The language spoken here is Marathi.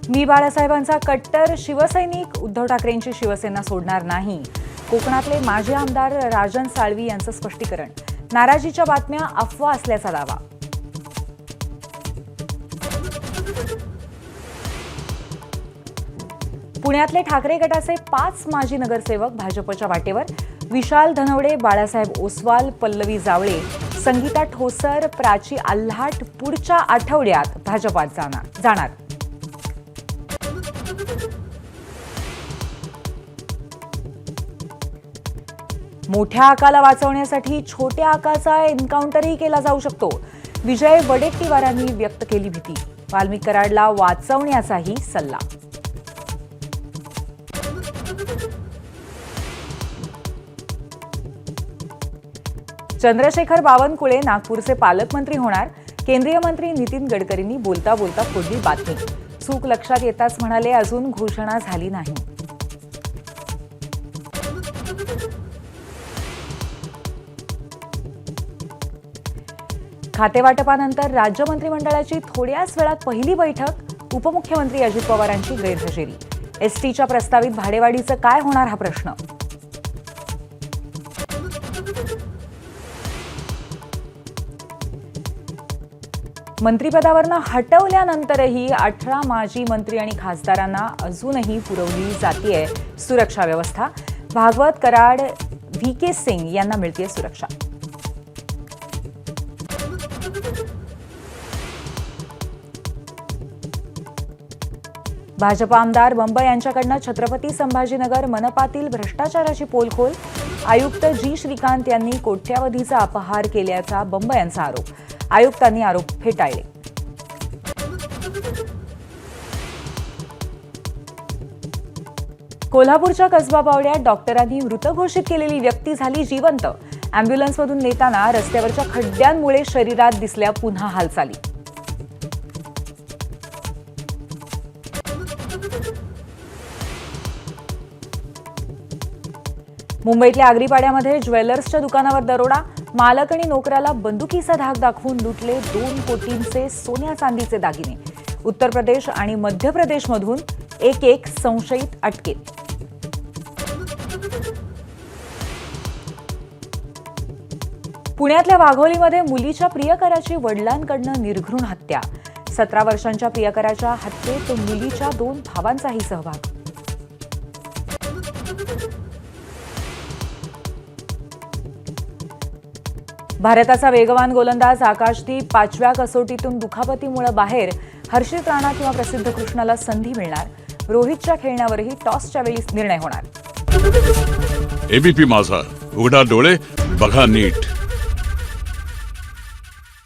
मी बाळासाहेबांचा कट्टर शिवसैनिक, उद्धव ठाकरेंची शिवसेना सोडणार नाही. कोकणातले माजी आमदार राजन साळवी यांचं स्पष्टीकरण. नाराजीच्या बातम्या अफवा असल्याचा दावा. पुण्यातले ठाकरे गटाचे 5 माजी नगरसेवक भाजपच्या वाटेवर. विशाल धनवडे, बाळासाहेब ओसवाल, पल्लवी जावळे, संगीता ठोसर, प्राची आल्हाट पुढच्या आठवड्यात भाजपात जाणार. मोठ्या आकाला वाचवण्यासाठी छोट्या आकाचा एन्काउंटरही केला जाऊ शकतो. विजय वडेट्टीवारांनी व्यक्त केली भीती. वाल्मिक कराडला वाचवण्याचाही सल्ला. चंद्रशेखर बावनकुळे नागपूरचे पालकमंत्री होणार. केंद्रीय मंत्री नितीन गडकरींनी बोलता बोलता फोडली बातमी. चूक लक्षात येताच म्हणाले, अजून घोषणा झाली नाही. खातेवाटपानंतर राज्य मंत्रिमंडळाची थोड्याच वेळात पहिली बैठक. उपमुख्यमंत्री अजित पवारांची गैरहजेरी. एसटीच्या प्रस्तावित भाडेवाढीचं काय होणार हा प्रश्न. मंत्रिपदावरनं हटवल्यानंतरही 18 माजी मंत्री आणि खासदारांना अजूनही पुरवली जातीये सुरक्षा व्यवस्था. भागवत कराड, व्ही.के. सिंग यांना मिळतीये सुरक्षा. भाजप आमदार बंब यांच्याकडनं छत्रपती संभाजीनगर मनपातील भ्रष्टाचाराची पोलखोल. आयुक्त जी श्रीकांत यांनी कोट्यावधीचा अपहार केल्याचा बंब यांचा आरोप. आयुक्तांनी आरोप फेटाळले. कोल्हापूरच्या कसबा बावड्यात डॉक्टरांनी मृत घोषित केलेली व्यक्ती झाली जिवंत. अँब्युलन्समधून नेताना रस्त्यावरच्या खड्ड्यांमुळे शरीरात दिसल्या पुन्हा हालचाली. मुंबईतल्या आगरीपाड्यामध्ये ज्वेलर्सच्या दुकानावर दरोडा. मालक आणि नोकराला बंदुकीचा धाक दाखवून लुटले 2 कोटींचे सोन्या चांदीचे दागिने. उत्तर प्रदेश आणि मध्य प्रदेशमधून एक संशयित अटकेत. पुण्यातल्या वाघोलीमध्ये मुलीच्या प्रियकराची वडिलांकडनं निर्घृण हत्या. 17 वर्षांच्या प्रियकराच्या हत्येत मुलीच्या 2 भावांचाही सहभाग. भारताचा वेगवान गोलंदाज आकाशदीप 5व्या कसोटीतून दुखापतीमुळे बाहेर. हर्षित राणा किंवा प्रसिद्ध कृष्णाला संधी मिळणार. रोहितच्या खेळण्यावरही टॉसच्या वेळी निर्णय होणार. एबीपी माझा, उघडा डोळे बघा नीट.